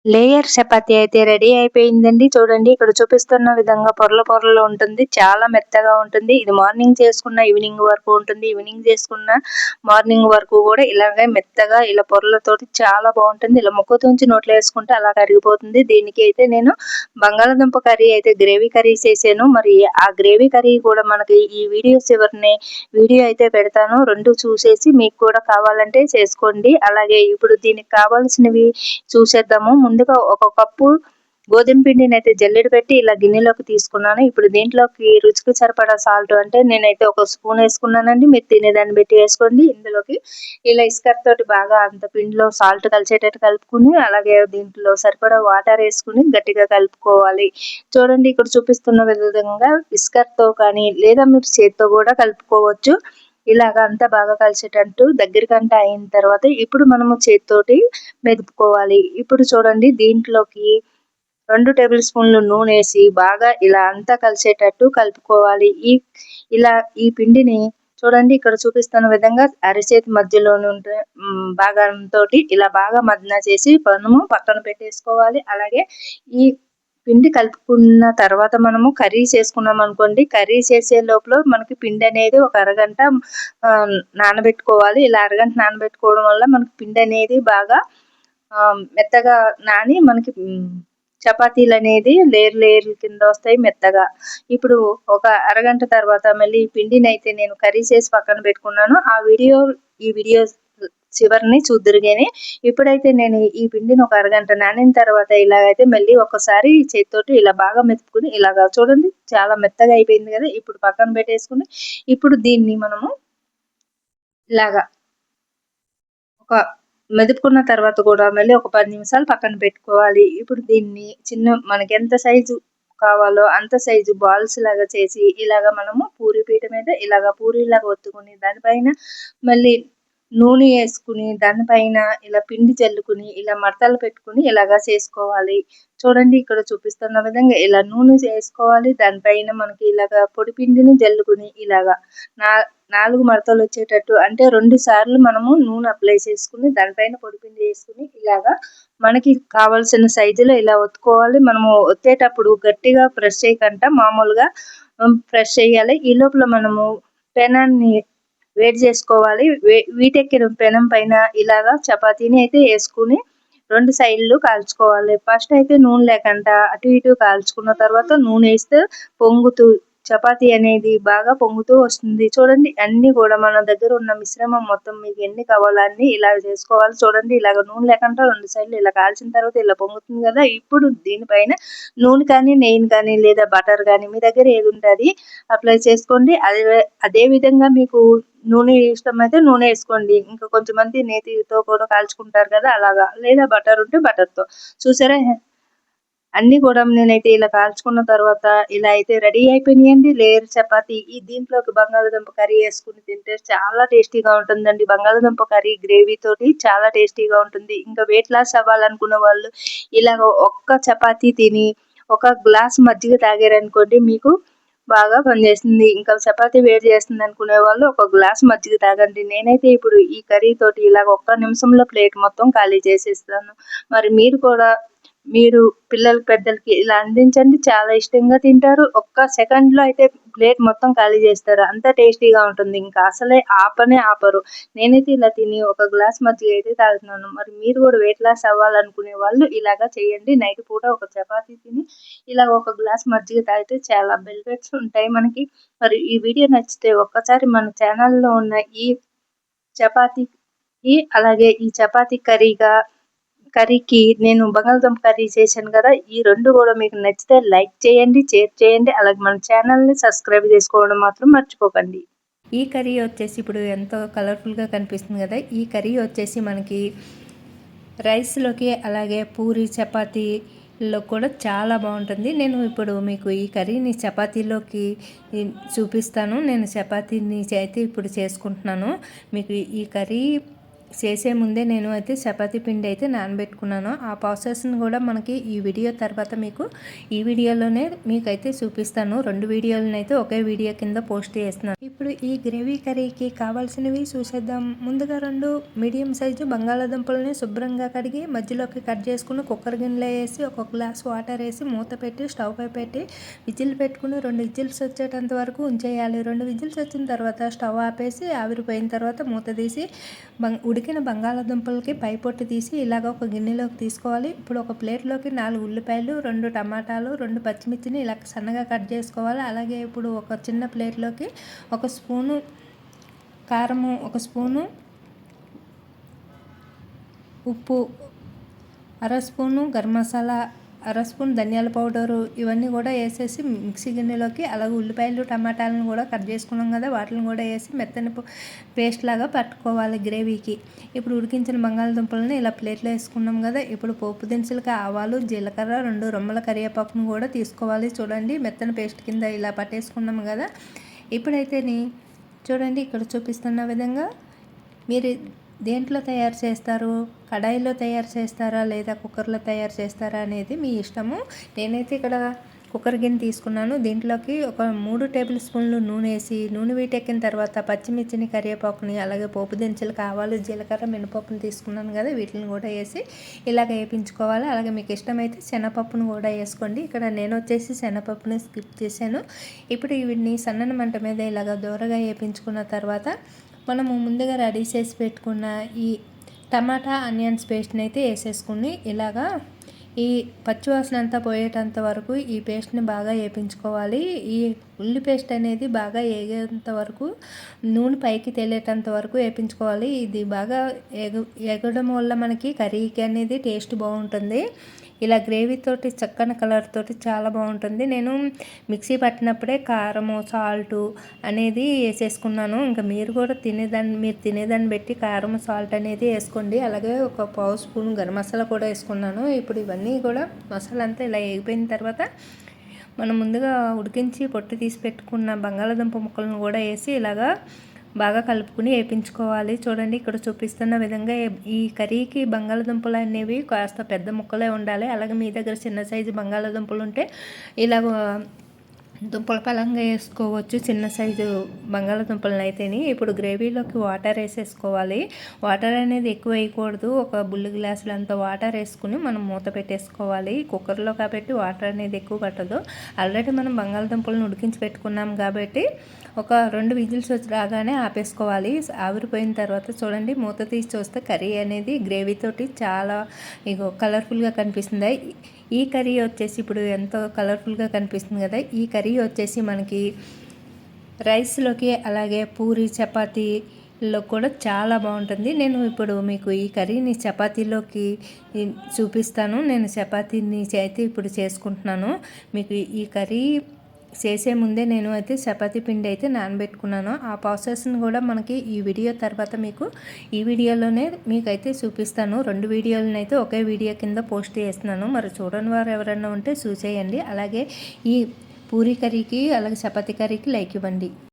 Layer chapati అయితే ready అయిపోయిందండి. చూడండి ఇక్కడ చూపిస్తున్న విధంగా పొరలు పొరలు ఉంటుంది. చాలా మెత్తగా ఉంటుంది. ఇది మార్నింగ్ చేసుకున్న ఈవినింగ్ వరకు ఉంటుంది. ఈవినింగ్ చేసుకున్న మార్నింగ్ వరకు కూడా ఇలాగే మెత్తగా ఇలా పొరలతోటి చాలా బాగుంటుంది. ఇలా ముక్కతుంచి నోట్లో వేసుకుంటే అలా కరిగిపోతుంది. దీనికి అయితే నేను బంగాళదుంప కర్రీ అయితే గ్రేవీ కర్రీ చేశాను. మరి ఆ గ్రేవీ కర్రీ కూడా మనకి ఈ వీడియో చివరిని వీడియో అయితే పెడతాను. 2 చూసేసి మీకు కూడా కావాలంటే చేసుకోండి. అలాగే ఇప్పుడు దీనికి కావాల్సినవి చూసేద్దాము. ముందుగా ఒక కప్పు గోధుమ పిండిని అయితే జల్లెడ పెట్టి ఇలా గిన్నెలోకి తీసుకున్నాను. ఇప్పుడు దీంట్లోకి రుచికి సరిపడా సాల్ట్ అంటే నేనైతే ఒక స్పూన్ వేసుకున్నానండి. మీరు తినేదాన్ని బట్టి వేసుకోండి. ఇందులోకి ఇలా ఇస్కర్ తోటి బాగా అంత పిండిలో సాల్ట్ కలిసేటట్టు కలుపుకుని అలాగే దీంట్లో సరిపడా వాటర్ వేసుకుని గట్టిగా కలుపుకోవాలి. చూడండి ఇక్కడ చూపిస్తున్న విధంగా ఇస్కర్తో కానీ లేదా మీరు చేత్తో కూడా కలుపుకోవచ్చు. ఇలాగ అంతా బాగా కలిసేటట్టు దగ్గరికంట అయిన తర్వాత ఇప్పుడు మనము చేత్తోటి మెదుపుకోవాలి. ఇప్పుడు చూడండి దీంట్లోకి 2 టేబుల్ స్పూన్లు నూనెసి బాగా ఇలా అంతా కలిసేటట్టు కలుపుకోవాలి. ఇలా ఈ పిండిని చూడండి ఇక్కడ చూపిస్తున్న విధంగా అరచేతి మధ్యలో నుండి భాగంతోటి ఇలా బాగా మదన చేసి మనము పక్కన పెట్టేసుకోవాలి. అలాగే ఈ పిండి కలుపుకున్న తర్వాత మనము కర్రీ చేసుకున్నాం అనుకోండి. కర్రీ చేసే లోపల మనకి పిండి అనేది ఒక అరగంట నానబెట్టుకోవాలి. ఇలా అరగంట నానబెట్టుకోవడం వల్ల మనకి పిండి అనేది బాగా మెత్తగా నాని మనకి చపాతీలు అనేది లేయర్ కింద వస్తాయి మెత్తగా. ఇప్పుడు ఒక అరగంట తర్వాత మళ్ళీ పిండిని అయితే నేను కర్రీ చేసి పక్కన పెట్టుకున్నాను. ఈ వీడియో చివరిని చూద్దురు గాని ఇప్పుడైతే నేను ఈ పిండిని ఒక అరగంట నానిన తర్వాత ఇలాగైతే మళ్ళీ ఒకసారి చేతితోటి ఇలా బాగా మెతుకుని ఇలాగా చూడండి చాలా మెత్తగా అయిపోయింది కదా. ఇప్పుడు పక్కన పెట్టేసుకుని ఇప్పుడు దీన్ని మనము ఇలాగా ఒక మెదుపుకున్న తర్వాత కూడా మళ్ళీ ఒక 10 నిమిషాలు పక్కన పెట్టుకోవాలి. ఇప్పుడు దీన్ని మనకి ఎంత సైజు కావాలో అంత సైజు బాల్స్ లాగా చేసి ఇలాగ మనము పూరి పీట మీద ఇలాగ పూరీలాగా ఒత్తుకుని దానిపైన మళ్ళీ నూనె వేసుకుని దానిపైన ఇలా పిండి చల్లుకుని ఇలా మడతలు పెట్టుకుని ఇలాగా చేసుకోవాలి. చూడండి ఇక్కడ చూపిస్తున్న విధంగా ఇలా నూనె వేసుకోవాలి. దానిపైన మనకి ఇలాగా పొడి పిండిని జల్లుకుని ఇలాగా 4 మడతలు వచ్చేటట్టు అంటే 2 సార్లు మనము నూనె అప్లై చేసుకుని దానిపైన పొడిపిండి వేసుకుని ఇలాగా మనకి కావాల్సిన సైజులో ఇలా ఒత్తుకోవాలి. మనము ఒత్తేటప్పుడు గట్టిగా ప్రెస్ చేయకుండా మామూలుగా ప్రెస్ చేయాలి. ఈ లోపల మనము పెనాన్ని వేడి చేసుకోవాలి. వీటెక్కిన పెనం పైన ఇలాగా చపాతీని అయితే వేసుకుని 2 సైడ్లు కాల్చుకోవాలి. ఫస్ట్ అయితే నూనె లేకుండా అటు ఇటు కాల్చుకున్న తర్వాత నూనె వేస్తే పొంగుతూ చపాతీ అనేది బాగా పొంగుతూ వస్తుంది. చూడండి అన్ని కూడా మన దగ్గర ఉన్న మిశ్రమం మొత్తం మీకు ఎన్ని కావాలో అన్ని ఇలా చేసుకోవాలి. చూడండి ఇలాగ నూనె లేకుండా 2 సైడ్లు ఇలా కాల్చిన తర్వాత ఇలా పొంగుతుంది కదా. ఇప్పుడు దీనిపైన నూనె కానీ నెయ్యి కానీ లేదా బటర్ కానీ మీ దగ్గర ఏది ఉంటే అది అప్లై చేసుకోండి. అదే విధంగా మీకు నూనె ఇష్టమైతే నూనె వేసుకోండి. ఇంకా కొంతమంది నేతితో కూడా కాల్చుకుంటారు కదా అలాగా. లేదా బటర్ ఉంటే బటర్తో. చూసారా అన్ని కూడా నేనైతే ఇలా కాల్చుకున్న తర్వాత ఇలా అయితే రెడీ అయిపోయినాయండి లేయర్ చపాతీ. దీంట్లోకి బంగాళదుంప కర్రీ వేసుకుని తింటే చాలా టేస్టీగా ఉంటుందండి. బంగాళదుంప కర్రీ గ్రేవీ తోటి చాలా టేస్టీగా ఉంటుంది. ఇంకా వెయిట్ లాస్ అవ్వాలనుకున్న వాళ్ళు ఇలాగ ఒక్క చపాతీ తిని ఒక గ్లాస్ మజ్జిగ తాగారనుకోండి మీకు బాగా పనిచేస్తుంది. ఇంకా చపాతీ వేడి చేస్తుంది అనుకునే వాళ్ళు ఒక గ్లాస్ మజ్జిగ తాగండి. నేనైతే ఇప్పుడు ఈ కర్రీ తోటి ఇలాగ ఒక్క నిమిషంలో ప్లేట్ మొత్తం ఖాళీ చేసేస్తాను. మరి మీరు కూడా మీరు పిల్లలకి పెద్దలకి ఇలా అందించండి. చాలా ఇష్టంగా తింటారు. ఒక్క సెకండ్లో అయితే ప్లేట్ మొత్తం ఖాళీ చేస్తారు. అంత టేస్టీగా ఉంటుంది. ఇంకా అసలే ఆపరు. నేనైతే ఇలా తిని ఒక గ్లాస్ మజ్జిగ అయితే తాగుతున్నాను. మరి మీరు కూడా వెయిట్ లాస్ అవ్వాలనుకునే వాళ్ళు ఇలాగా చేయండి. నైట్ పూట ఒక చపాతీ తిని ఇలా ఒక గ్లాస్ మజ్జిగ తాగితే చాలా బెనిఫిట్స్ ఉంటాయి మనకి. మరి ఈ వీడియో నచ్చితే ఒక్కసారి మన ఛానల్లో ఉన్న ఈ చపాతీకి అలాగే ఈ చపాతీ కర్రీకి నేను బంగాళదుంప కర్రీ చేశాను కదా. ఈ 2 కూడా మీకు నచ్చితే లైక్ చేయండి, షేర్ చేయండి. అలాగే మన ఛానల్ని సబ్స్క్రైబ్ చేసుకోవడం మాత్రం మర్చిపోకండి. ఈ కర్రీ వచ్చేసి ఇప్పుడు ఎంతో కలర్ఫుల్గా కనిపిస్తుంది కదా. ఈ కర్రీ వచ్చేసి మనకి రైస్లోకి అలాగే పూరి చపాతీలో కూడా చాలా బాగుంటుంది. నేను ఇప్పుడు మీకు ఈ కర్రీని చపాతీలోకి చూపిస్తాను. నేను చపాతీని అయితే ఇప్పుడు చేసుకుంటున్నాను. మీకు ఈ కర్రీ చేసే ముందే నేను అయితే చపాతీ పిండి అయితే నానబెట్టుకున్నాను. ఆ ప్రాసెస్ని కూడా మనకి ఈ వీడియో తర్వాత మీకు ఈ వీడియోలోనే మీకైతే చూపిస్తాను. 2 వీడియోలను అయితే ఒకే వీడియో కింద పోస్ట్ చేస్తున్నాను. ఇప్పుడు ఈ గ్రేవీ కర్రీకి కావాల్సినవి చూసేద్దాం. ముందుగా 2 మీడియం సైజు బంగాళాదుంపలని శుభ్రంగా కడిగి మధ్యలోకి కట్ చేసుకుని కుక్కర్ గిన్నెలో వేసి ఒక గ్లాస్ వాటర్ వేసి మూత పెట్టి స్టవ్ పై పెట్టి విజిల్ పెట్టుకుని 2 విజిల్స్ వచ్చేటంత వరకు ఉంచేయాలి. 2 విజిల్స్ వచ్చిన తర్వాత స్టవ్ ఆపేసి ఆవిరిపోయిన తర్వాత మూత తీసి ఉడికిన బంగాళాదుంపలకి పై పొట్టు తీసి ఇలాగ ఒక గిన్నెలోకి తీసుకోవాలి. ఇప్పుడు ఒక ప్లేట్లోకి 4 ఉల్లిపాయలు, 2 టమాటాలు, 2 పచ్చిమిర్చిని ఇలా సన్నగా కట్ చేసుకోవాలి. అలాగే ఇప్పుడు ఒక చిన్న ప్లేట్లోకి 1 స్పూను కారము, 1 స్పూను ఉప్పు, 1/2 స్పూను గరం మసాలా, 1/2 స్పూన్ ధనియాల పౌడరు ఇవన్నీ కూడా వేసేసి మిక్సీ గిన్నెలోకి, అలాగే ఉల్లిపాయలు టమాటాలను కూడా కట్ చేసుకున్నాం కదా వాటిని కూడా వేసి మెత్తని పేస్ట్ లాగా పట్టుకోవాలి గ్రేవీకి. ఇప్పుడు ఉడికించిన బంగాళదుంపలను ఇలా ప్లేట్లో వేసుకున్నాం కదా. ఇప్పుడు పోపు దినుసులకి ఆవాలు, జీలకర్ర, 2 రెమ్మల కరివేపాకును కూడా తీసుకోవాలి. చూడండి మెత్తని పేస్ట్ కింద ఇలా పట్టేసుకున్నాం కదా. ఇప్పుడైతే చూడండి ఇక్కడ చూపిస్తున్న విధంగా మీరు దేంట్లో తయారు చేస్తారు, కడాయిలో తయారు చేస్తారా లేదా కుక్కర్లో తయారు చేస్తారా అనేది మీ ఇష్టము. నేనైతే ఇక్కడ కుక్కర్ గిన్నె తీసుకున్నాను. దీంట్లోకి ఒక 3 టేబుల్ స్పూన్లు నూనె వేసి నూనె వీటెక్కిన తర్వాత పచ్చిమిర్చిని, కరివేపాకుని, అలాగే పోపు దినుసులు, ఆవాలు, జీలకర్ర, మినపప్పుని తీసుకున్నాను కదా వీటిని కూడా వేసి ఇలాగ వేయించుకోవాలి. అలాగే మీకు ఇష్టమైతే శనగపప్పును కూడా వేసుకోండి. ఇక్కడ నేను వచ్చేసి శనగపప్పుని స్కిప్ చేశాను. ఇప్పుడు వీటిని సన్నని మంట మీద ఇలాగ దూరగా వేయించుకున్న తర్వాత మనము ముందుగా రెడీ చేసి పెట్టుకున్న ఈ టమాటా ఆనియన్స్ పేస్ట్ని అయితే వేసేసుకుని ఇలాగా ఈ పచ్చివాసన అంతా పోయేటంత వరకు ఈ పేస్ట్ని బాగా వేయించుకోవాలి. ఈ ఉల్లి పేస్ట్ అనేది బాగా వేగేంత వరకు, నూనె పైకి తేలేటంత వరకు వేయించుకోవాలి. ఇది బాగా ఎగడం వల్ల మనకి కర్రీకి అనేది టేస్ట్ బాగుంటుంది. ఇలా గ్రేవీ తోటి చక్కని కలర్ తోటి చాలా బాగుంటుంది. నేను మిక్సీ పట్టినప్పుడే కారము, సాల్టు అనేది వేసేసుకున్నాను. ఇంకా మీరు కూడా తినేదాన్ని బట్టి కారం, సాల్ట్ అనేది వేసుకోండి. అలాగే ఒక పావు స్పూన్ గరం మసాలా కూడా వేసుకున్నాను. ఇప్పుడు ఇవన్నీ కూడా మసాలా అంతా ఇలా వేగిపోయిన తర్వాత మనం ముందుగా ఉడికించి పొట్టు తీసి పెట్టుకున్న బంగాళాదుంప ముక్కలను కూడా వేసి ఇలాగా బాగా కలుపుకుని వేయించుకోవాలి. చూడండి ఇక్కడ చూపిస్తున్న విధంగా ఈ కర్రీకి బంగాళాదుంపలు అనేవి కాస్త పెద్ద ముక్కలే ఉండాలి. అలాగే మీ దగ్గర చిన్న సైజు బంగాళాదుంపలు ఉంటే ఇలాగ దుంపల పలంగా వేసుకోవచ్చు, చిన్న సైజు బంగాళాదుంపలను అయితేని. ఇప్పుడు గ్రేవీలోకి వాటర్ వేసేసుకోవాలి. వాటర్ అనేది ఎక్కువ వేయకూడదు. ఒక బుల్లి గ్లాసులు అంత వాటర్ వేసుకుని మనం మూత పెట్టేసుకోవాలి. కుక్కర్లో కాబట్టి వాటర్ అనేది ఎక్కువ పట్టదు. ఆల్రెడీ మనం బంగాళాదుంపలను ఉడికించి పెట్టుకున్నాం కాబట్టి ఒక 2 విజిల్స్ వచ్చి రాగానే ఆపేసుకోవాలి. ఆవిరిపోయిన తర్వాత చూడండి మూత తీసి చూస్తే కర్రీ అనేది గ్రేవీతోటి చాలా కలర్ఫుల్గా కనిపిస్తుంది. ఈ కర్రీ వచ్చేసి ఇప్పుడు ఎంతో కలర్ఫుల్గా కనిపిస్తుంది కదా. ఈ కర్రీ వచ్చేసి మనకి రైస్లోకి అలాగే పూరి చపాతీలో కూడా చాలా బాగుంటుంది. నేను ఇప్పుడు మీకు ఈ కర్రీని చపాతీలోకి చూపిస్తాను. నేను చపాతీని అయితే ఇప్పుడు చేసుకుంటున్నాను. మీకు ఈ కర్రీ చేసే ముందే నేను అయితే చపాతీ పిండి అయితే నానబెట్టుకున్నాను. ఆ ప్రాసెస్ని కూడా మనకి ఈ వీడియో తర్వాత మీకు ఈ వీడియోలోనే మీకైతే చూపిస్తాను. 2 వీడియోలను అయితే ఒకే వీడియో కింద పోస్ట్ చేస్తున్నాను. మరి చూడని వారు ఎవరైనా ఉంటే చూసేయండి. అలాగే ఈ పూరీ కర్రీకి అలాగే చపాతీ కర్రీకి లైక్ ఇవ్వండి.